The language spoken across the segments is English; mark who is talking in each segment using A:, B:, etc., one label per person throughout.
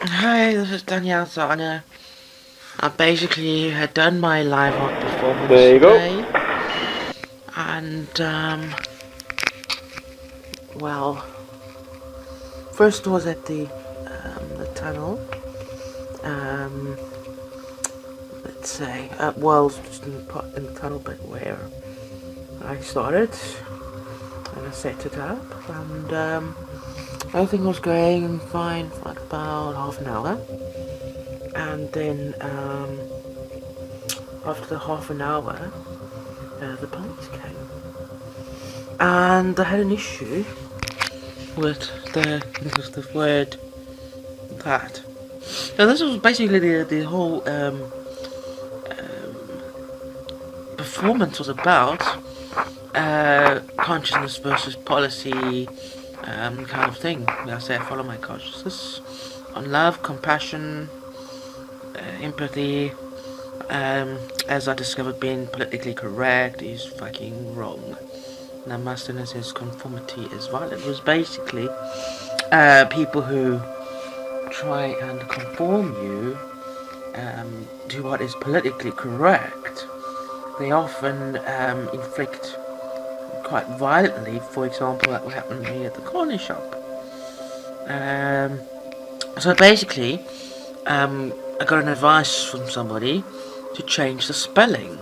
A: Hi, this is Danielle Zana. I basically had done my live art performance
B: There you go.
A: today, and well, first was at the tunnel. Um, let's say, well, just in the tunnel bit where I started, and I set it up, and everything was going fine for like about half an hour, and then after the half an hour, the police came. And I had an issue with the word that. Now this was basically the whole performance was about consciousness versus policy kind of thing. I say I follow my consciousness on love, compassion, empathy. As I discovered, being politically correct is fucking wrong. Namaste says conformity is violent. It was basically people who try and conform you to what is politically correct. They often inflict quite violently. For example, that happened to me at the corner shop. So basically, I got an advice from somebody to change the spelling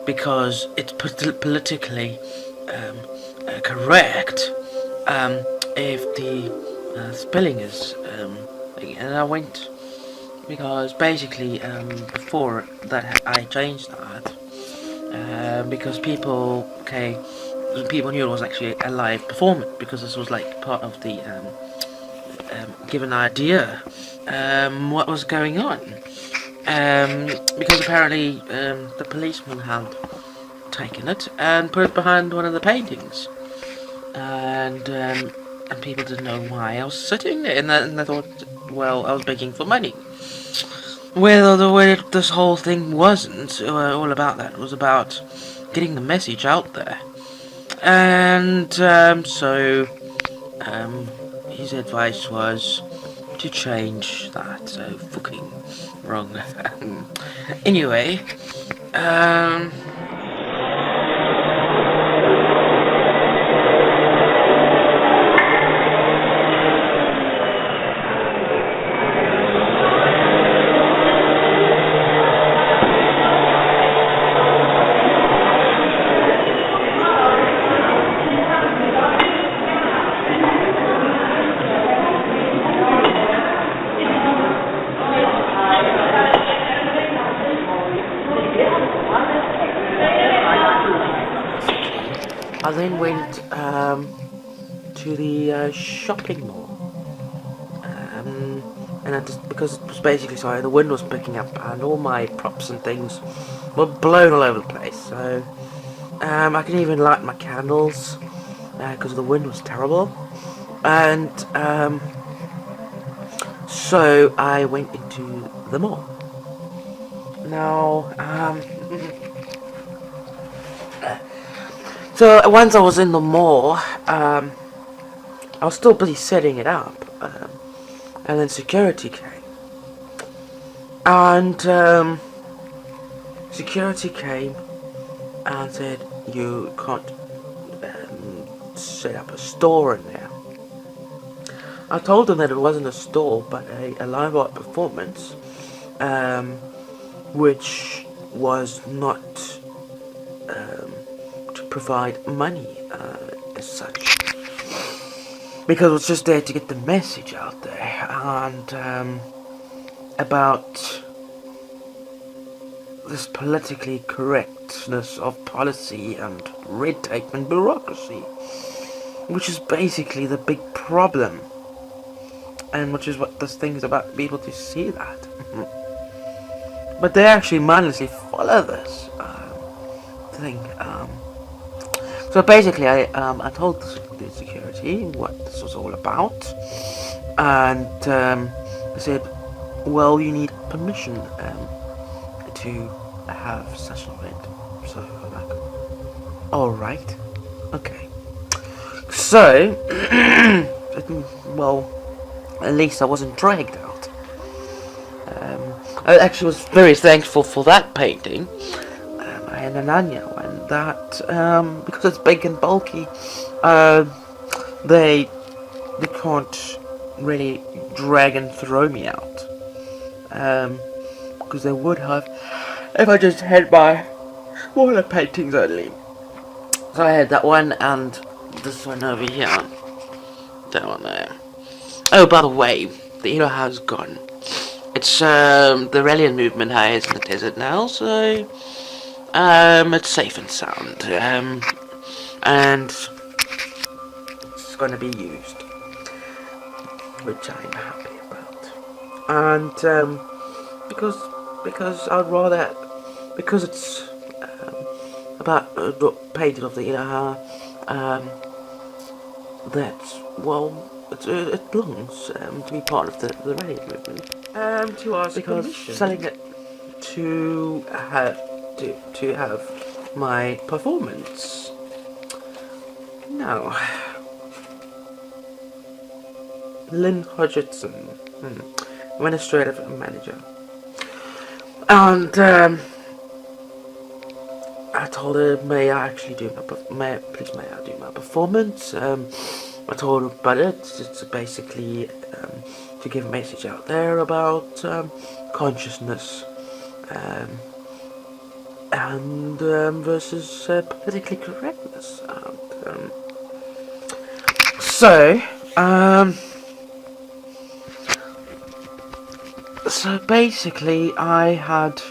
A: because it's politically correct if the spelling is and I went because basically before that I changed that because people knew it was actually a live performance because this was like part of the give an idea what was going on because apparently the policeman had taken it and put it behind one of the paintings and people didn't know why I was sitting there and they thought well I was begging for money. Well, the way this whole thing wasn't all about that. It was about getting the message out there. And so his advice was to change that. So fucking wrong. Anyway, um, I then went to the shopping mall. And I just because it was basically sorry the wind was picking up and all my props and things were blown all over the place. So I couldn't even light my candles because the wind was terrible. And so I went into the mall. Now, so once I was in the mall, I was still busy setting it up, and then security came. And security came and said, you can't set up a store in there. I told them that it wasn't a store, but a live art performance, which was not to provide money as such. Because it was just there to get the message out there and about this politically correctness of policy and red tape and bureaucracy, which is basically the big problem, and which is what this thing is about, be able to see that. But they actually mindlessly follow this thing. So basically, I told the security what this was all about, and I said, well, you need permission to have such an event. So I'm like, alright, okay. So, well, At least I wasn't dragged out. I actually was very thankful for that painting. I had an Anya one that, because it's big and bulky, they can't really drag and throw me out. Because they would have if I just had my smaller paintings only. So I had that one and this one over here. That one there. Oh, by the way, the hero has gone. It's the Relian movement is in the desert now, so it's safe and sound. And it's going to be used, which I'm happy about. And because I'd rather, because it's about painting of the Ilaha, that, well, it belongs to be part of the Relian movement. To ask because permission. Selling it to have my performance. Now, Lynn Hodgson, administrative manager, and I told her, may I please do my performance. I told her about it. It's basically to give a message out there about consciousness and versus politically correctness. And, so basically I had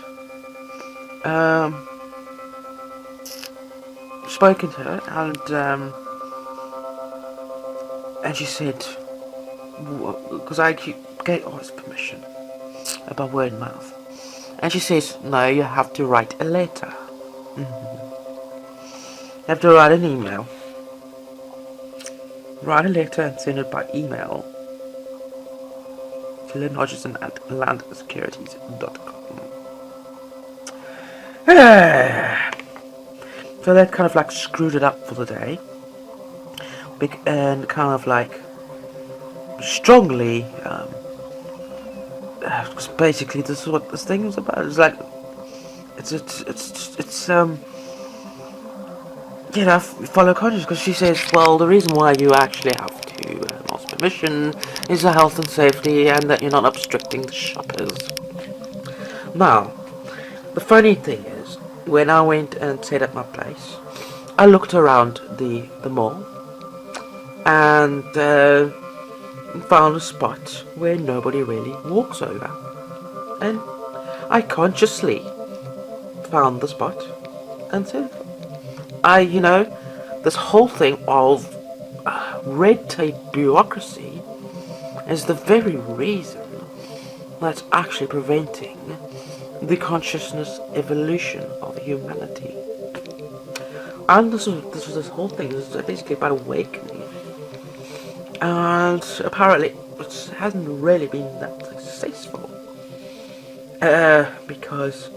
A: spoken to her and she said, because I gave all this permission about word of mouth, and she says, no, you have to write a letter. You have to write an email. Write a letter and send it by email to Lynn Hodgson at landsecurities.com. So that kind of like screwed it up for the day. And kind of like strongly, because basically this is what this thing was about. It's like, it's you know, follow conscience, because she says, well, the reason why you actually have to ask permission is the health and safety, and that you're not obstructing the shoppers. Now, the funny thing is, when I went and set up my place, I looked around the mall and found a spot where nobody really walks over, and I consciously found the spot and said, this whole thing of red tape bureaucracy is the very reason that's actually preventing the consciousness evolution of humanity. And this whole thing is basically about awakening. And apparently it hasn't really been that successful. Because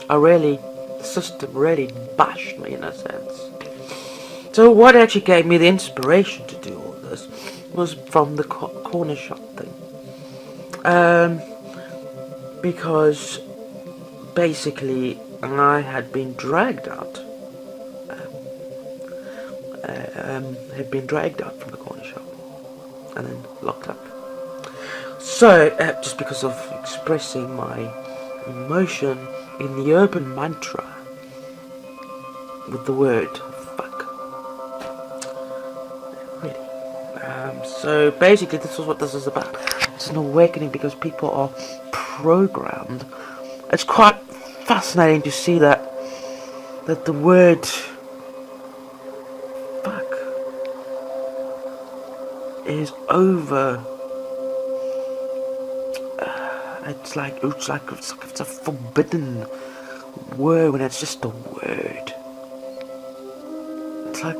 A: the system really bashed me in a sense. So what actually gave me the inspiration to do all this was from the corner shop thing. Because basically I had been dragged out. From the corner shop and then locked up. So, just because of expressing my emotion in the open mantra with the word fuck. Really. So basically this is what this is about. It's an awakening because people are programmed. It's quite fascinating to see that the word fuck is over. It's like it's a forbidden word when it's just a word. It's like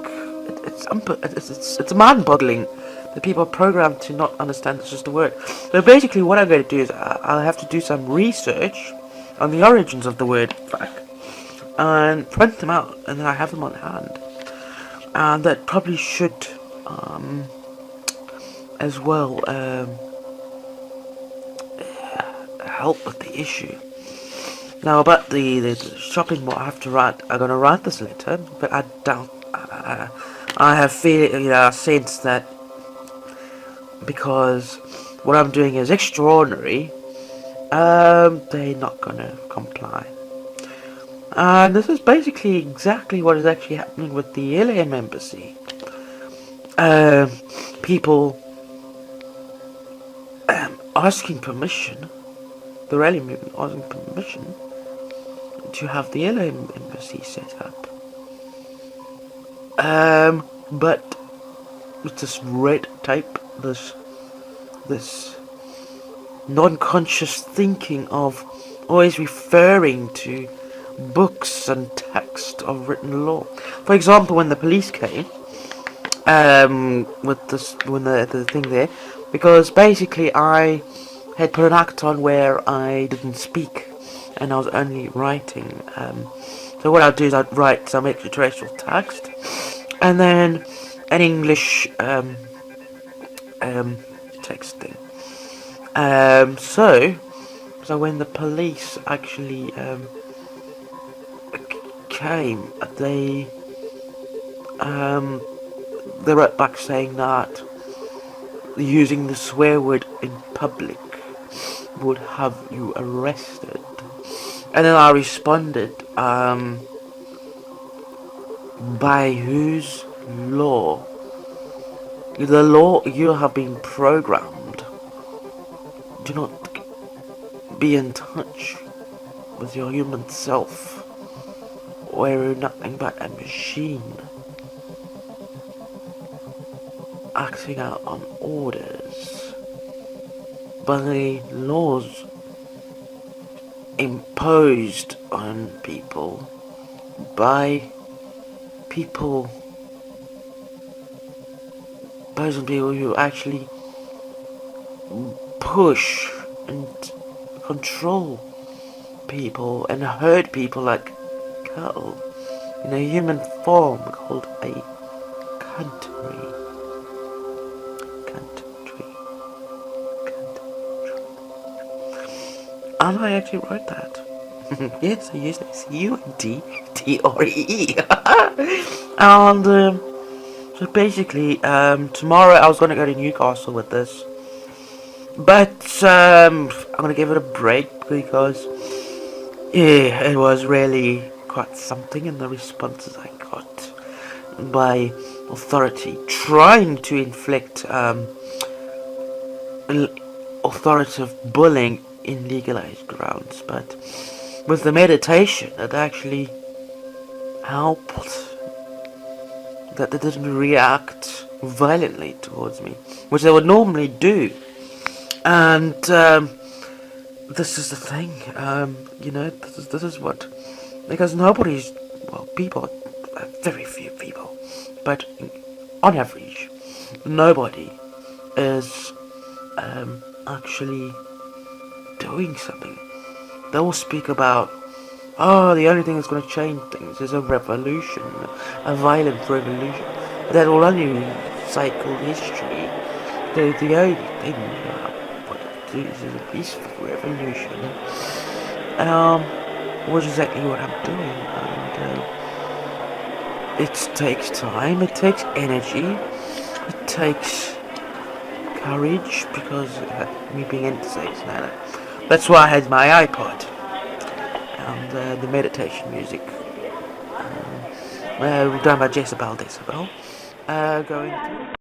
A: it's mind-boggling that people are programmed to not understand it's just a word. So basically, what I'm going to do is I'll have to do some research on the origins of the word fuck and print them out, and then I have them on hand. And that probably should as well help with the issue. Now about the shopping mall, I'm gonna write this letter, but I doubt. I have a sense that because what I'm doing is extraordinary, they're not gonna comply. And this is basically exactly what is actually happening with the LM embassy. Um, People asking permission, the rally movement asking permission to have the LM embassy set up. But with this red tape, this non-conscious thinking of always referring to books and text of written law. For example, when the police came, with this when the thing there, because basically I had put an act on where I didn't speak and I was only writing. So what I'd do is I'd write some extraterrestrial text and then an English text thing. So when the police actually came, they wrote back saying that using the swear word in public would have you arrested. And then I responded, by whose law? The law you have been programmed. Do not be in touch with your human self. We're nothing but a machine acting out on orders by laws imposed on people by people who actually push and control people and herd people like cattle in a human form called a country. And I actually wrote that. Yes, I used C-U-N-T-T-R-E-E. And so basically, tomorrow I was going to go to Newcastle with this. But I'm going to give it a break because it was really quite something in the responses I got by authority trying to inflict authoritative bullying in legalized grounds, but with the meditation it actually helped that they didn't react violently towards me, which they would normally do. And this is the thing, this is what, because people, very few people, but on average, nobody is actually doing something. They will speak about, the only thing that's going to change things is a revolution, a violent revolution. That will only cycle history. The only thing what it is a peaceful revolution. Which is exactly what I'm doing. And it takes time, it takes energy, it takes courage, because me being intersexed now. That's why I had my iPod and the meditation music done by Jezebel Decibel going through.